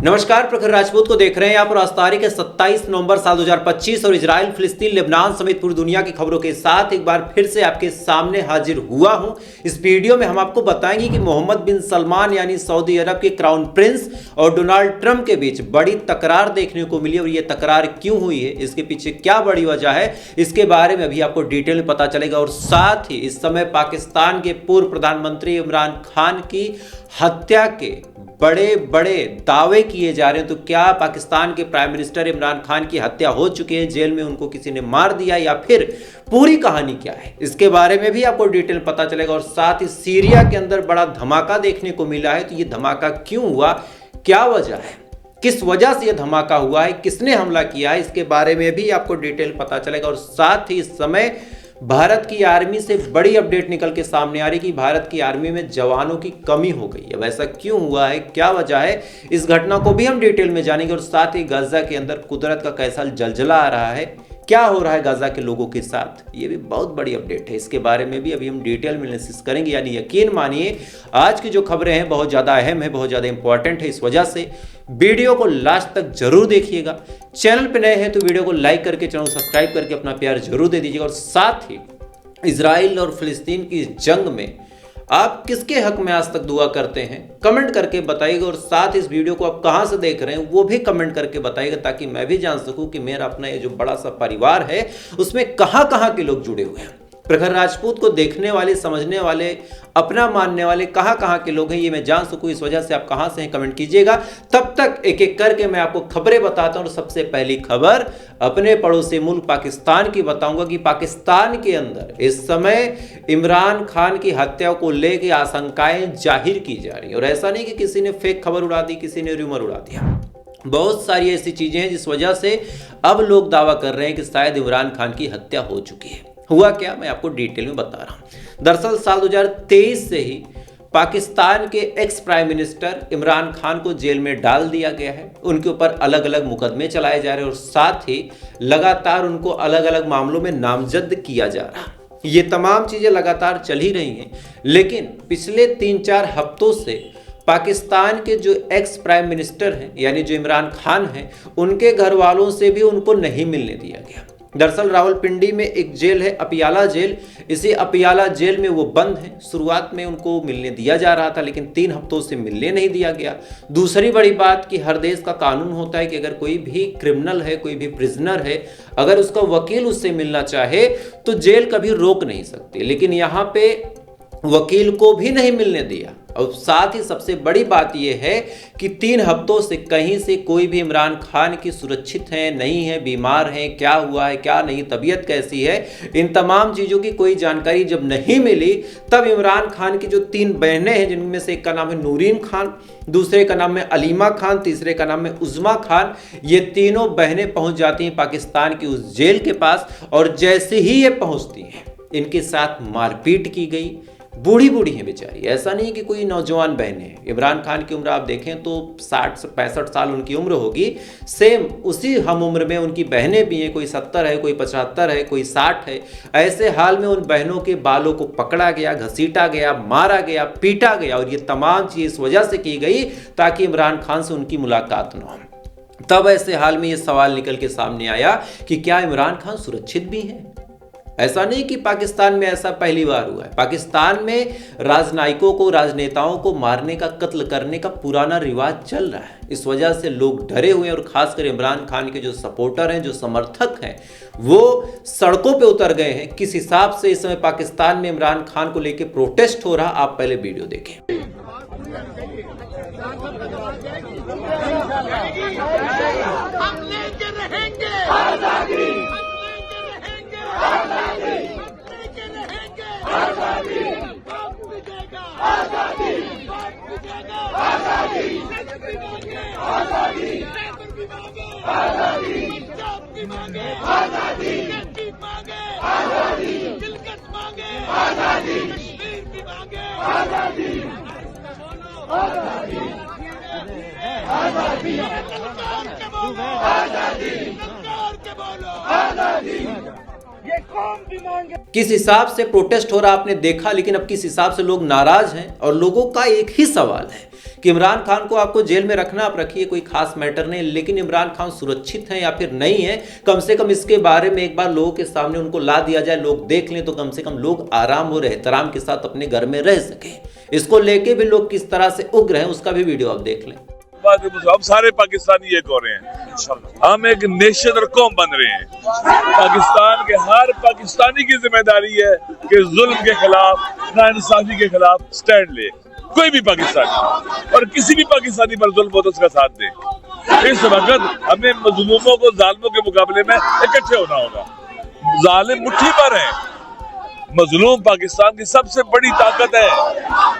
नमस्कार, प्रखर राजपूत को देख रहे हैं यहाँ पर। आज तारीख है 27 नवंबर साल 2025 और इजराइल, फिलिस्तीन, लेबनान समेत पूरी दुनिया की खबरों के साथ एक बार फिर से आपके सामने हाजिर हुआ हूं। इस वीडियो में हम आपको बताएंगे कि मोहम्मद बिन सलमान यानी सऊदी अरब के क्राउन प्रिंस और डोनाल्ड ट्रंप के बीच बड़ी तकरार देखने को मिली और ये तकरार क्यों हुई है, इसके पीछे क्या बड़ी वजह है, इसके बारे में अभी आपको डिटेल में पता चलेगा। और साथ ही इस समय पाकिस्तान के पूर्व प्रधानमंत्री इमरान खान की हत्या के बड़े बड़े दावे किए जा रहे हैं। तो क्या पाकिस्तान के प्राइम मिनिस्टर इमरान खान की हत्या हो चुकी है, जेल में उनको किसी ने मार दिया, या फिर पूरी कहानी क्या है, इसके बारे में भी आपको डिटेल पता चलेगा। और साथ ही सीरिया के अंदर बड़ा धमाका देखने को मिला है, तो ये धमाका क्यों हुआ, क्या वजह है, किस वजह से यह धमाका हुआ है, किसने हमला किया है, इसके बारे में भी आपको डिटेल पता चलेगा। और साथ ही इस समय भारत की आर्मी से बड़ी अपडेट निकल के सामने आ रही कि भारत की आर्मी में जवानों की कमी हो गई है। वैसा क्यों हुआ है, क्या वजह है, इस घटना को भी हम डिटेल में जानेंगे। और साथ ही गाजा के अंदर कुदरत का कैसा जलजला आ रहा है, क्या हो रहा है गाजा के लोगों के साथ, ये भी बहुत बड़ी अपडेट है। इसके बारे में भी अभी हम डिटेल में एनालिसिस करेंगे। यानी यकीन मानिए आज की जो खबरें हैं बहुत ज़्यादा अहम है, बहुत ज़्यादा इंपॉर्टेंट है। इस वजह से वीडियो को लास्ट तक जरूर देखिएगा। चैनल पे नए हैं तो वीडियो को लाइक करके, चैनल सब्सक्राइब करके अपना प्यार जरूर दे दीजिएगा। और साथ ही इजराइल और फिलिस्तीन की जंग में आप किसके हक में आज तक दुआ करते हैं, कमेंट करके बताइएगा। और साथ इस वीडियो को आप कहां से देख रहे हैं वो भी कमेंट करके बताइएगा, ताकि मैं भी जान सकूं कि मेरा अपना ये जो बड़ा सा परिवार है उसमें कहां कहां के लोग जुड़े हुए हैं। प्रखर राजपूत को देखने वाले, समझने वाले, अपना मानने वाले कहां कहां के लोग हैं, ये मैं जान सकूं। इस वजह से आप कहां से हैं कमेंट कीजिएगा। तब तक एक एक करके मैं आपको खबरें बताता हूं। और सबसे पहली खबर अपने पड़ोसी मुल्क पाकिस्तान की बताऊंगा कि पाकिस्तान के अंदर इस समय इमरान खान की हत्या को लेकर आशंकाएं जाहिर की जा रही है। और ऐसा नहीं कि किसी ने फेक खबर उड़ा दी, किसी ने र्यूमर उड़ा दिया, बहुत सारी ऐसी चीजें हैं जिस वजह से अब लोग दावा कर रहे हैं कि शायद इमरान खान की हत्या हो चुकी है। हुआ क्या, मैं आपको डिटेल में बता रहा हूं। दरअसल साल 2023 से ही पाकिस्तान के ex prime minister Imran Khan को जेल में डाल दिया गया है। उनके ऊपर अलग अलग मुकदमे चलाए जा रहे हैं और साथ ही लगातार उनको अलग अलग मामलों में नामजद किया जा रहा है। ये तमाम चीजें लगातार चल ही रही हैं, लेकिन पिछले 3-4 हफ्तों से पाकिस्तान के जो एक्स प्राइम मिनिस्टर हैं यानी जो इमरान खान हैं, उनके घर वालों से भी उनको नहीं मिलने दिया गया। दरअसल रावलपिंडी में एक जेल है, अपियाला जेल। इसी अपियाला जेल में वो बंद है। शुरुआत में उनको मिलने दिया जा रहा था, लेकिन 3 हफ्तों से मिलने नहीं दिया गया। दूसरी बड़ी बात कि हर देश का कानून होता है कि अगर कोई भी क्रिमिनल है, कोई भी प्रिजनर है, अगर उसका वकील उससे मिलना चाहे तो जेल कभी रोक नहीं सकती, लेकिन यहाँ पे वकील को भी नहीं मिलने दिया। और साथ ही सबसे बड़ी बात यह है कि 3 हफ्तों से कहीं से कोई भी इमरान खान की सुरक्षित है, नहीं है, बीमार है, क्या हुआ है, क्या नहीं, तबीयत कैसी है, इन तमाम चीज़ों की कोई जानकारी जब नहीं मिली, तब इमरान खान की जो 3 बहनें हैं, जिनमें से एक का नाम है नूरीन खान, दूसरे का नाम है अलीमा खान, तीसरे का नाम है उज़्मा खान, ये तीनों बहनें पहुंच जाती हैं पाकिस्तान की उस जेल के पास। और जैसे ही ये पहुंचती हैं, इनके साथ मारपीट की गई। बूढ़ी बूढ़ी हैं बेचारी, ऐसा नहीं कि कोई नौजवान बहनें हैं। इमरान खान की उम्र आप देखें तो 60-65 साल उनकी उम्र होगी। सेम उसी हम उम्र में उनकी बहनें भी हैं, कोई 70 है, कोई 75 है, कोई 60 है। ऐसे हाल में उन बहनों के बालों को पकड़ा गया, घसीटा गया, मारा गया, पीटा गया। और ये तमाम चीज़ इस वजह से की गई ताकि इमरान खान से उनकी मुलाकात न हो। तब ऐसे हाल में ये सवाल निकल के सामने आया कि क्या इमरान खान सुरक्षित भी हैं। ऐसा नहीं कि पाकिस्तान में ऐसा पहली बार हुआ है। पाकिस्तान में राजनयिकों को, राजनेताओं को मारने का, कत्ल करने का पुराना रिवाज चल रहा है। इस वजह से लोग डरे हुए हैं और खासकर इमरान खान के जो सपोर्टर हैं, जो समर्थक हैं, वो सड़कों पे उतर गए हैं। किस हिसाब से इस समय पाकिस्तान में इमरान खान को लेकर प्रोटेस्ट हो रहा, आप पहले वीडियो देखें। हम लेके रहेंगे आजादी, ये कौन भी मांगे। किस हिसाब से प्रोटेस्ट हो रहा आपने देखा, लेकिन अब किस हिसाब से लोग नाराज हैं। और लोगों का एक ही सवाल है कि इमरान खान को आपको जेल में रखना, आप रखिए, कोई खास मैटर नहीं, लेकिन इमरान खान सुरक्षित हैं या फिर नहीं है, कम से कम इसके बारे में एक बार लोगों के सामने उनको ला दिया जाए, लोग देख लें, तो कम से कम लोग आराम और एहतराम के साथ अपने घर में रह सके। इसको लेके भी लोग किस तरह से उग्र हैं, उसका भी वीडियो आप देख लें। हम सारे पाकिस्तानी एक हो रहे हैं, हम एक नेशन और कौम बन रहे हैं। पाकिस्तान के हर पाकिस्तानी की जिम्मेदारी है कि जुल्म के खिलाफ, नाइंसाफी के खिलाफ स्टैंड ले, कोई भी पाकिस्तानी, और किसी भी पाकिस्तानी पर जुल्म हो तो उसका साथ दे। इस वक्त हमें मजलूमों को जालिमों के मुकाबले में इकट्ठे होना होगा। जालिम मुट्ठी पर है, मजलूम पाकिस्तान की सबसे बड़ी ताकत है।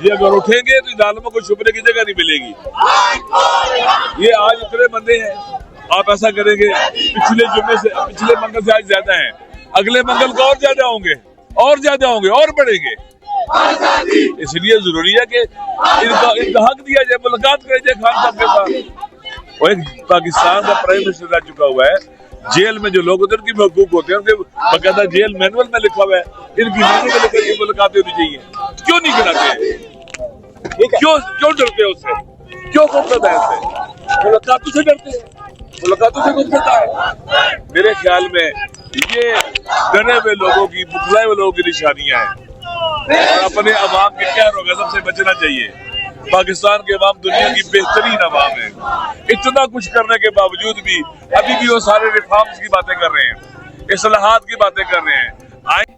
ये अगर उठेंगे तो जालिमों को छुपने की जगह नहीं मिलेगी। ये आज इतने बंदे हैं, आप ऐसा करेंगे, पिछले मंगल से आज ज्यादा हैं, अगले मंगल को और ज्यादा होंगे और बढ़ेंगे। इसलिए जरूरी है कि इनका हक दिया जाए, मुलाकात करी जाए खान साहब के साथ। और एक पाकिस्तान का प्राइम मिनिस्टर रह चुका हुआ है, जेल में जो लोग होते हैं उनकी हकूक होते हैं, उनके बाकायदा जेल मैनुअल में लिखा हुआ है, इनकी मैनुअल में मुलाकातें होनी चाहिए। क्यों नहीं कराते? क्यों डरते हैं उससे? क्यों गुफ्तत है उससे? मुलाकातों से डरते हैं, मुलाकातों से गुफ्तत है। मेरे ख्याल में ये डरे हुए लोगों की, बुखलाए हुए लोगों की निशानियां हैं, और अपने अवाम के कहर और गज़ब से बचना चाहिए। पाकिस्तान के अवाम दुनिया की बेहतरीन अवाम है, इतना कुछ करने के बावजूद भी अभी भी वो सारे रिफॉर्म्स की बातें कर रहे हैं, इस्लाहात की बातें कर रहे हैं।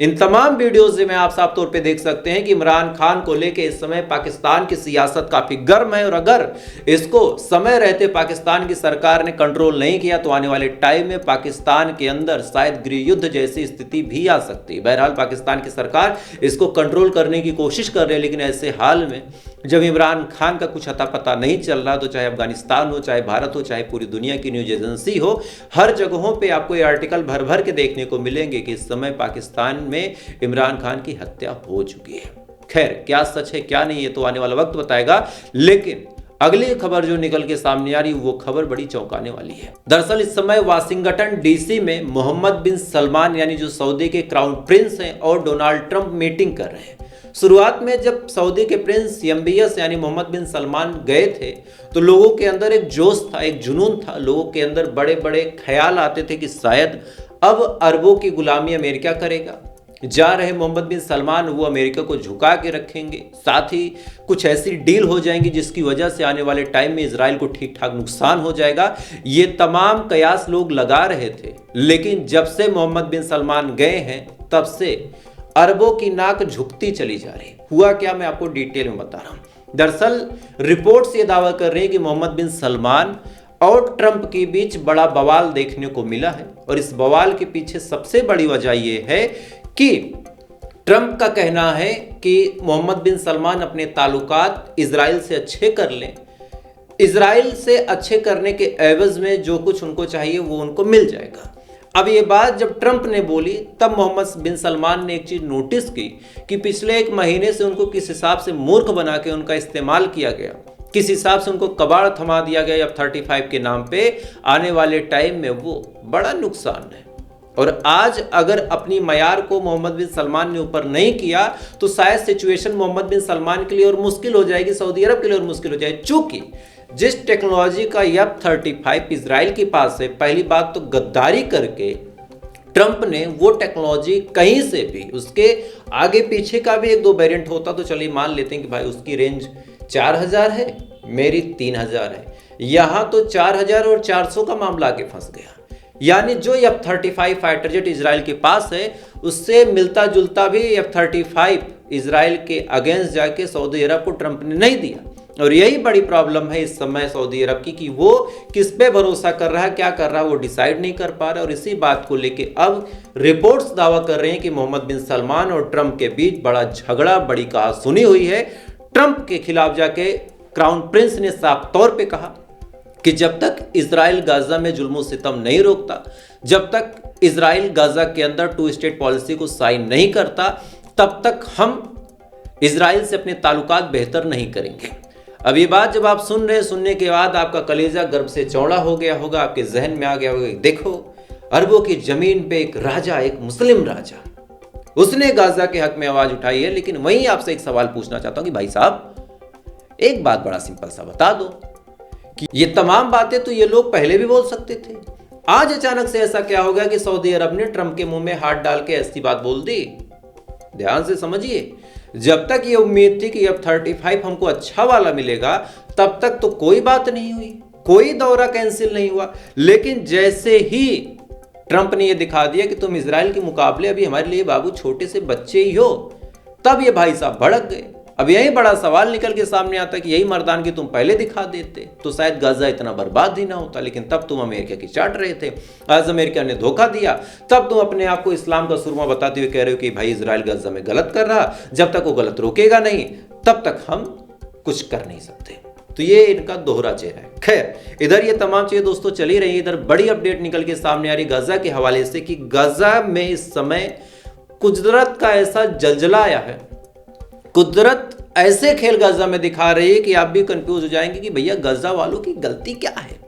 इन तमाम वीडियोस में आप साफ तौर पे देख सकते हैं कि इमरान खान को लेके इस समय पाकिस्तान की सियासत काफी गर्म है, और अगर इसको समय रहते पाकिस्तान की सरकार ने कंट्रोल नहीं किया तो आने वाले टाइम में पाकिस्तान के अंदर शायद गृह युद्ध जैसी स्थिति भी आ सकती है। बहरहाल पाकिस्तान की सरकार इसको कंट्रोल करने की कोशिश कर रही है, लेकिन ऐसे हाल में जब इमरान खान का कुछ अता पता नहीं चल रहा, तो चाहे अफगानिस्तान हो, चाहे भारत हो, चाहे पूरी दुनिया की न्यूज एजेंसी हो, हर जगहों पे आपको ये आर्टिकल भर भर के देखने को मिलेंगे कि इस समय पाकिस्तान में इमरान खान की हत्या हो चुकी है। खैर, क्या सच है क्या नहीं, ये तो आने वाला वक्त बताएगा, लेकिन अगली खबर जो निकल के सामने आ रही वो खबर बड़ी चौंकाने वाली है। दरअसल इस समय वाशिंगटन डीसी में मोहम्मद बिन सलमान यानी जो सऊदी के क्राउन प्रिंस हैं और डोनाल्ड ट्रंप मीटिंग कर रहे हैं। शुरुआत में जब सऊदी के प्रिंस MBS यानी मोहम्मद बिन सलमान गए थे तो लोगों के अंदर एक जोश था, एक जुनून था, लोगों के अंदर बड़े बड़े ख्याल आते थे कि शायद अब अरबों की गुलामी अमेरिका करेगा। जा रहे मोहम्मद बिन सलमान वो अमेरिका को झुका के रखेंगे, साथ ही कुछ ऐसी डील हो जाएंगी जिसकी वजह से आने वाले टाइम में इजराइल को ठीक ठाक नुकसान हो जाएगा। ये तमाम कयास लोग लगा रहे थे, लेकिन जब से मोहम्मद बिन सलमान गए हैं तब से अरबों की नाक झुकती चली जा रही। हुआ क्या, मैं आपको डिटेल में बता रहा हूं। दरअसल रिपोर्ट्स ये दावा कर रहे हैं कि मोहम्मद बिन सलमान और ट्रंप के बीच बड़ा बवाल देखने को मिला है, और इस बवाल के पीछे सबसे बड़ी वजह यह है कि ट्रंप का कहना है कि मोहम्मद बिन सलमान अपने ताल्लुकात इजराइल से अच्छे कर लें, इजराइल से अच्छे करने के एवज में जो कुछ उनको चाहिए वो उनको मिल जाएगा। अब ये बात जब ट्रंप ने बोली तब मोहम्मद बिन सलमान ने एक चीज नोटिस की कि पिछले 1 महीने से उनको किस हिसाब से मूर्ख बना के उनका इस्तेमाल किया गया, किस हिसाब से उनको कबाड़ थमा दिया गया F-35 के नाम पे। आने वाले टाइम में वो बड़ा नुकसान है, और आज अगर अपनी मयार को मोहम्मद बिन सलमान ने ऊपर नहीं किया तो शायद सिचुएशन मोहम्मद बिन सलमान के लिए और मुश्किल हो जाएगी, सऊदी अरब के लिए और मुश्किल हो जाएगी। चूंकि जिस टेक्नोलॉजी का F-35 इजराइल के पास है, पहली बात तो गद्दारी करके ट्रंप ने वो टेक्नोलॉजी कहीं से भी, उसके आगे पीछे का भी 1-2 वेरिएंट होता तो चलिए मान लेते हैं कि भाई उसकी रेंज 4000 है, मेरी 3000 है, यहाँ तो 4000 और 400 का मामला आके फंस गया। यानी जो F-35 फाइटर जेट इजराइल के पास है उससे मिलता जुलता भी F-35 इजराइल के अगेंस्ट जाके सऊदी अरब को ट्रंप ने नहीं दिया। और यही बड़ी प्रॉब्लम है इस समय सऊदी अरब की कि वो किस पे भरोसा कर रहा है, क्या कर रहा है, वो डिसाइड नहीं कर पा रहा है। और इसी बात को लेके अब रिपोर्ट्स दावा कर रहे हैं कि मोहम्मद बिन सलमान और ट्रंप के बीच बड़ा झगड़ा, बड़ी कहासुनी हुई है। ट्रंप के खिलाफ जाके क्राउन प्रिंस ने साफ तौर पे कहा कि जब तक इजराइल गाजा में जुल्म सितम नहीं रोकता, जब तक इजराइल गाजा के अंदर 2 स्टेट पॉलिसी को साइन नहीं करता, तब तक हम इजराइल से अपने ताल्लुकात बेहतर नहीं करेंगे। अब ये बात जब आप सुन रहे हैं, सुनने के बाद आपका कलेजा गर्भ से चौड़ा हो गया होगा, आपके जहन में आ गया होगा, देखो अरबों की जमीन पे एक राजा, एक मुस्लिम राजा, उसने गाजा के हक में आवाज उठाई है। लेकिन वहीं आपसे एक सवाल पूछना चाहता हूं कि भाई साहब, एक बात बड़ा सिंपल सा बता दो कि ये तमाम बातें तो ये लोग पहले भी बोल सकते थे। आज अचानक से ऐसा क्या हो गया कि सऊदी अरब ने ट्रंप के मुंह में हाथ डाल के ऐसी बात बोल दी? ध्यान से समझिए, जब तक ये उम्मीद थी कि F-35 हमको अच्छा वाला मिलेगा तब तक तो कोई बात नहीं हुई, कोई दौरा कैंसिल नहीं हुआ। लेकिन जैसे ही ट्रंप ने ये दिखा दिया कि तुम इजराइल के मुकाबले अभी हमारे लिए बाबू छोटे से बच्चे ही हो, तब ये भाई साहब भड़क गए। अब यही बड़ा सवाल निकल के सामने आता कि यही मर्दान की तुम पहले दिखा देते तो शायद गाजा इतना बर्बाद ही ना होता। लेकिन तब तुम अमेरिका की चाट रहे थे। आज अमेरिका ने धोखा दिया, तब तुम अपने आप को इस्लाम का सुरमा बताते हुए कह रहे हो कि भाई इजराइल गाजा में गलत कर रहा, जब तक वो गलत रोकेगा नहीं तब तक हम कुछ कर नहीं सकते। तो ये इनका दोहरा चेहरा है। खैर, इधर ये तमाम चीजें दोस्तों चली रही। इधर बड़ी अपडेट निकल के सामने आ रही गाजा के हवाले से कि गाजा में इस समय कुदरत का ऐसा जलजला आया है, कुदरत ऐसे खेल गाजा में दिखा रही है कि आप भी कंफ्यूज हो जाएंगे कि भैया गाजा वालों की गलती क्या है।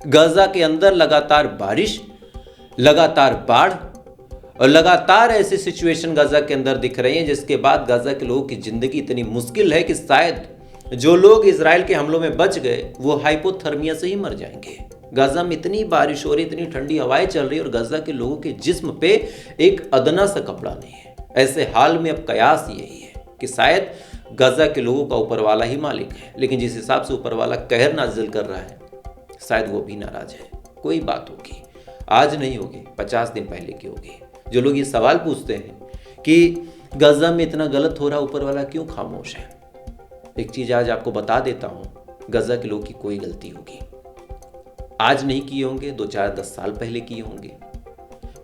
गाजा के अंदर लगातार बारिश, लगातार बाढ़ और लगातार ऐसी सिचुएशन गाजा के अंदर दिख रही हैं जिसके बाद गाजा के लोगों की जिंदगी इतनी मुश्किल है कि शायद जो लोग इजराइल के हमलों में बच गए वो हाइपोथर्मिया से ही मर जाएंगे। गाजा में इतनी बारिश हो रही, इतनी ठंडी हवाएं चल रही और गाजा के लोगों के जिस्म पे एक अदना सा कपड़ा नहीं है। ऐसे हाल में अब कयास यही है कि शायद गाजा के लोगों का ऊपर वाला ही मालिक है, लेकिन जिस हिसाब से ऊपर वाला कहर नाजिल कर रहा है शायद वो भी नाराज है। कोई बात होगी, आज नहीं होगी, 50 दिन पहले की होगी। जो लोग ये सवाल पूछते हैं कि गाजा में इतना गलत हो रहा, ऊपर वाला क्यों खामोश है, एक चीज आज आपको बता देता हूं, गाजा के लोगों की कोई गलती होगी आज नहीं किए होंगे, 2, 4, 10 साल पहले किए होंगे,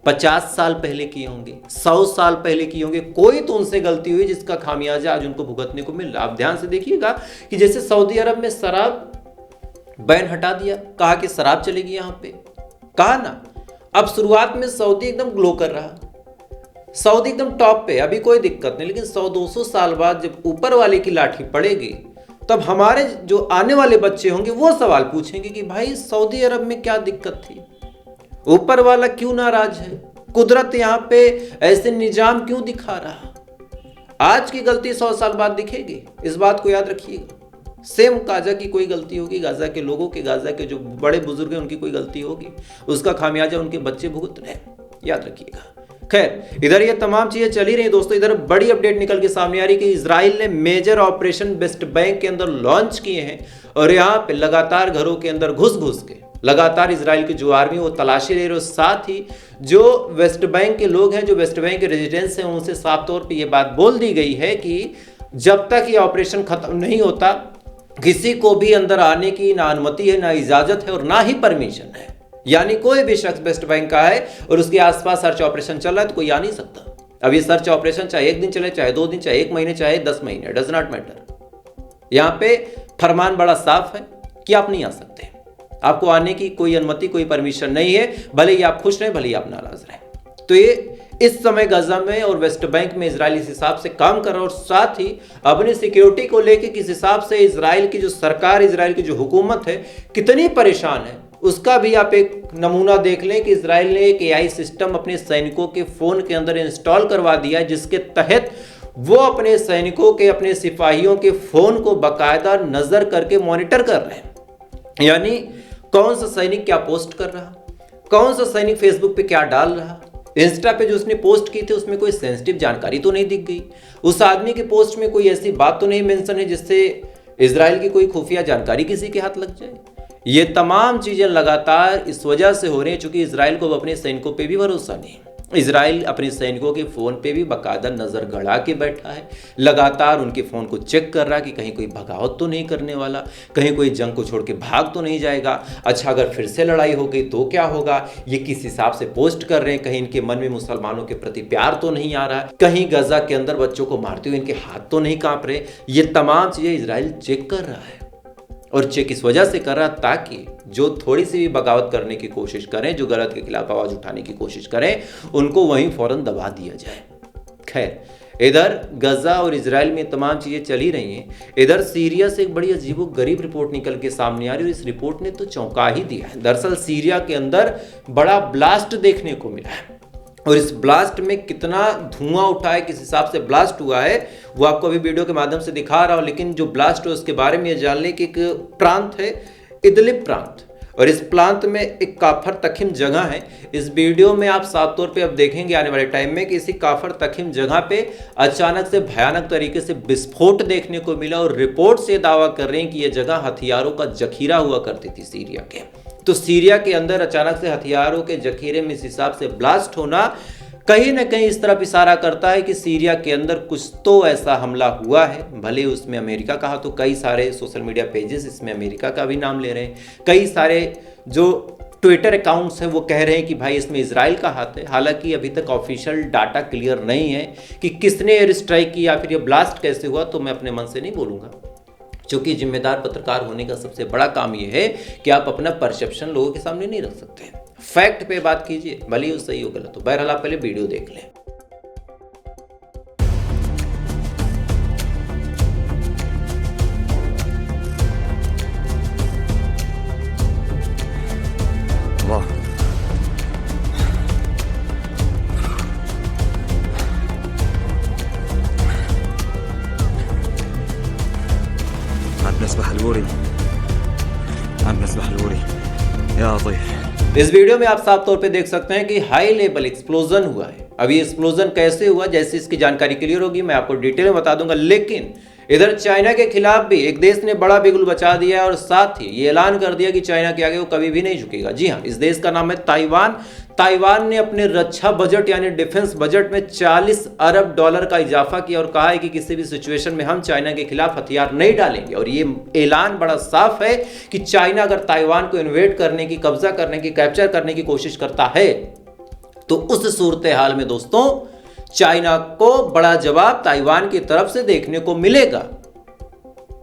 50 साल पहले किए होंगे, 100 साल पहले किए होंगे। कोई तो उनसे गलती हुई जिसका खामियाजा आज उनको भुगतने को मिल रहा। आप ध्यान से देखिएगा कि जैसे सऊदी अरब में शराब बैन हटा दिया, कहा कि शराब चलेगी यहां पे, कहा ना। अब शुरुआत में सऊदी एकदम ग्लो कर रहा, सऊदी एकदम टॉप पे, अभी कोई दिक्कत नहीं। लेकिन 100-200 साल बाद जब ऊपर वाले की लाठी पड़ेगी तब हमारे जो आने वाले बच्चे होंगे वो सवाल पूछेंगे कि भाई सऊदी अरब में क्या दिक्कत थी, ऊपर वाला क्यों नाराज है, कुदरत यहां पे ऐसे निजाम क्यों दिखा रहा। आज की गलती 100 साल बाद दिखेगी, इस बात को याद रखिएगा। सेम गाजा की कोई गलती होगी, गाजा के लोगों के, गाजा के जो बड़े बुजुर्ग हैं उनकी कोई गलती होगी, उसका खामियाजा उनके बच्चे भुगत रहे, याद रखिएगा। खैर, इधर ये तमाम चीजें चली रही दोस्तों। इधर बड़ी अपडेट निकल के सामने आ रही कि इजराइल ने मेजर ऑपरेशन वेस्ट बैंक के अंदर लॉन्च किए हैं और यहाँ पे लगातार घरों के अंदर घुस के लगातार इजराइल की जो आर्मी वो तलाशी ले रही है। साथ ही जो वेस्ट बैंक के लोग हैं, जो वेस्ट बैंक के रेजिडेंट्स हैं, उनसे साफ तौर पे ये बात बोल दी गई है कि जब तक ये ऑपरेशन खत्म नहीं होता किसी को भी अंदर आने की ना अनुमति है, ना इजाजत है और ना ही परमिशन है। यानी कोई भी शख्स वेस्ट बैंक का है और उसके आसपास सर्च ऑपरेशन चल रहा है तो कोई आ नहीं सकता। अब ये सर्च ऑपरेशन चाहे 1 दिन चले, चाहे 2 दिन, चाहे 1 महीने, चाहे 10 महीने, डज नॉट मैटर। यहाँ पे फरमान बड़ा साफ है कि आप नहीं आ सकते, आपको आने की कोई अनुमति, कोई परमिशन नहीं है, भले ही आप खुश रहें, भले ही आप नाराज रहें। तो ये इस समय गाजा में और वेस्ट बैंक में इजराइल इस हिसाब से काम कर रहा है और साथ ही अपनी सिक्योरिटी को लेकर किस हिसाब से इजराइल की जो सरकार, इजराइल की जो हुकूमत है कितनी परेशान है, उसका भी आप एक नमूना देख लें कि इजराइल ने एक AI सिस्टम अपने सैनिकों के फोन के अंदर इंस्टॉल करवा दिया है, जिसके तहत वो अपने सैनिकों के, अपने सिपाहियों के फोन को बाकायदा नजर करके मॉनिटर कर रहे हैं। यानी कौन सा सैनिक क्या पोस्ट कर रहा, कौन सा सैनिक फेसबुक पे क्या डाल रहा, इंस्टा पे जो उसने पोस्ट की थी उसमें कोई सेंसिटिव जानकारी तो नहीं दिख गई, उस आदमी के पोस्ट में कोई ऐसी बात तो नहीं मेंशन है जिससे इजराइल की कोई खुफिया जानकारी किसी के हाथ लग जाए। ये तमाम चीजें लगातार इस वजह से हो रही हैं क्योंकि इजराइल को अपने सैनिकों पे भी भरोसा नहीं। इजराइल अपने सैनिकों के फोन पे भी बाकायदा नजर गड़ा के बैठा है, लगातार उनके फोन को चेक कर रहा है कि कहीं कोई भगावत तो नहीं करने वाला, कहीं कोई जंग को छोड़ के भाग तो नहीं जाएगा। अच्छा, अगर फिर से लड़ाई हो गई तो क्या होगा, ये किस हिसाब से पोस्ट कर रहे हैं, कहीं इनके मन में मुसलमानों के प्रति प्यार तो नहीं आ रहा है, कहीं गाजा के अंदर बच्चों को मारते हुए इनके हाथ तो नहीं कांप रहे। ये तमाम चीजें इजराइल चेक कर रहा है और चेक इस वजह से कर रहा ताकि जो थोड़ी सी भी बगावत करने की कोशिश करें, जो गलत के खिलाफ आवाज उठाने की कोशिश करें, उनको वहीं फौरन दबा दिया जाए। खैर, इधर गाजा और इजराइल में तमाम चीजें चली रही हैं। इधर सीरिया से एक बड़ी अजीबोगरीब रिपोर्ट निकल के सामने आ रही है और इस रिपोर्ट ने तो चौंका ही दिया है। दरअसल सीरिया के अंदर बड़ा ब्लास्ट देखने को मिला है और इस ब्लास्ट में कितना धुआं उठा है, किस हिसाब से ब्लास्ट हुआ है, वो आपको अभी वीडियो के माध्यम से दिखा रहा हूं। लेकिन जो ब्लास्ट है उसके बारे में जान लें कि एक प्रांत है इदलिब प्रांत, और इस प्रांत में एक काफर तखिम जगह है। इस वीडियो में आप साफ तौर पे अब देखेंगे आने वाले टाइम में कि इसी काफर तखिम जगह पे अचानक से भयानक तरीके से विस्फोट देखने को मिला, और रिपोर्ट से दावा कर रहे हैं कि यह जगह हथियारों का जखीरा हुआ करती थी सीरिया के। तो सीरिया के अंदर अचानक से हथियारों के जखीरे में इस हिसाब से ब्लास्ट होना कहीं ना कहीं इस तरफ इशारा करता है कि सीरिया के अंदर कुछ तो ऐसा हमला हुआ है। भले उसमें अमेरिका कहा, तो कई सारे सोशल मीडिया पेजेस इसमें अमेरिका का भी नाम ले रहे हैं, कई सारे जो ट्विटर अकाउंट्स हैं वो कह रहे हैं कि भाई इसमें इजराइल का हाथ है। हालांकि अभी तक ऑफिशियल डाटा क्लियर नहीं है कि किसने एयर स्ट्राइक की या फिर ये ब्लास्ट कैसे हुआ, तो मैं अपने मन से नहीं बोलूँगा, क्योंकि जिम्मेदार पत्रकार होने का सबसे बड़ा काम ये है कि आप अपना परसेप्शन लोगों के सामने नहीं रख सकते, फैक्ट पे बात कीजिए, भले ही वो सही हो गलत हो। बहरहाल आप पहले वीडियो देख लें। इस वीडियो में आप साफ तौर पे देख सकते हैं कि हाई लेवल एक्सप्लोजन हुआ है। अभी एक्सप्लोजन कैसे हुआ, जैसे इसकी जानकारी क्लियर होगी मैं आपको डिटेल में बता दूंगा। लेकिन इधर चाइना के खिलाफ भी एक देश ने बड़ा बिगुल बचा दिया है, और साथ ही ये ऐलान कर दिया कि चाइना के आगे वो कभी भी नहीं झुकेगा। जी हाँ, इस देश का नाम है ताइवान। ताइवान ने अपने रक्षा बजट यानी डिफेंस बजट में $40 अरब का इजाफा किया, और कहा है कि किसी भी सिचुएशन में हम चाइना के खिलाफ हथियार नहीं डालेंगे। और ये ऐलान बड़ा साफ है कि चाइना अगर ताइवान को इन्वेड करने की, कब्जा करने की, कैप्चर करने की कोशिश करता है, तो उस सूरत हाल में दोस्तों चाइना को बड़ा जवाब ताइवान की तरफ से देखने को मिलेगा।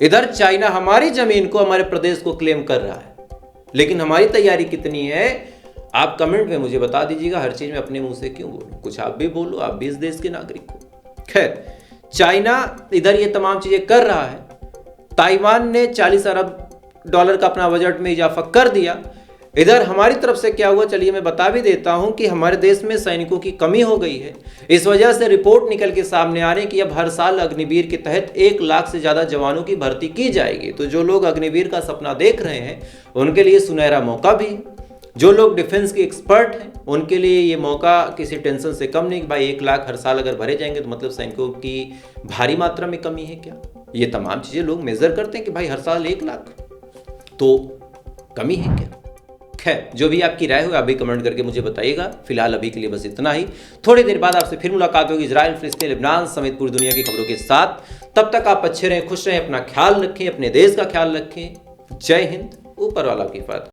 इधर चाइना हमारी जमीन को, हमारे प्रदेश को क्लेम कर रहा है, लेकिन हमारी तैयारी कितनी है आप कमेंट में मुझे बता दीजिएगा। हर चीज में अपने मुंह से क्यों बोलूं, कुछ आप भी बोलो, आप भी इस देश के नागरिक हो। खैर, चाइना इधर ये तमाम चीजें कर रहा है। ताइवान ने $40 अरब का अपना बजट में इजाफा कर दिया। इधर हमारी तरफ से क्या हुआ, चलिए मैं बता भी देता हूं कि हमारे देश में सैनिकों की कमी हो गई है। इस वजह से रिपोर्ट निकल के सामने आ रही है कि अब हर साल अग्निवीर के तहत 1 लाख से ज्यादा जवानों की भर्ती की जाएगी। तो जो लोग अग्निवीर का सपना देख रहे हैं उनके लिए सुनहरा मौका भी है। जो लोग डिफेंस के एक्सपर्ट हैं उनके लिए ये मौका किसी टेंशन से कम नहीं कि भाई 1 लाख हर साल अगर भरे जाएंगे तो मतलब सैनिकों की भारी मात्रा में कमी है क्या। ये तमाम चीजें लोग मेजर करते हैं कि भाई हर साल 1 लाख तो कमी है क्या। खैर, जो भी आपकी राय हो आप भी कमेंट करके मुझे बताइएगा। फिलहाल अभी के लिए बस इतना ही। थोड़ी देर बाद आपसे फिर मुलाकात होगी इजराइल, फिलिस्तीन, लेबनान समेत पूरी दुनिया की खबरों के साथ। तब तक आप अच्छे रहें, खुश रहें, अपना ख्याल रखें, अपने देश का ख्याल रखें। जय हिंद, ऊपर वाला की हिफाज़त।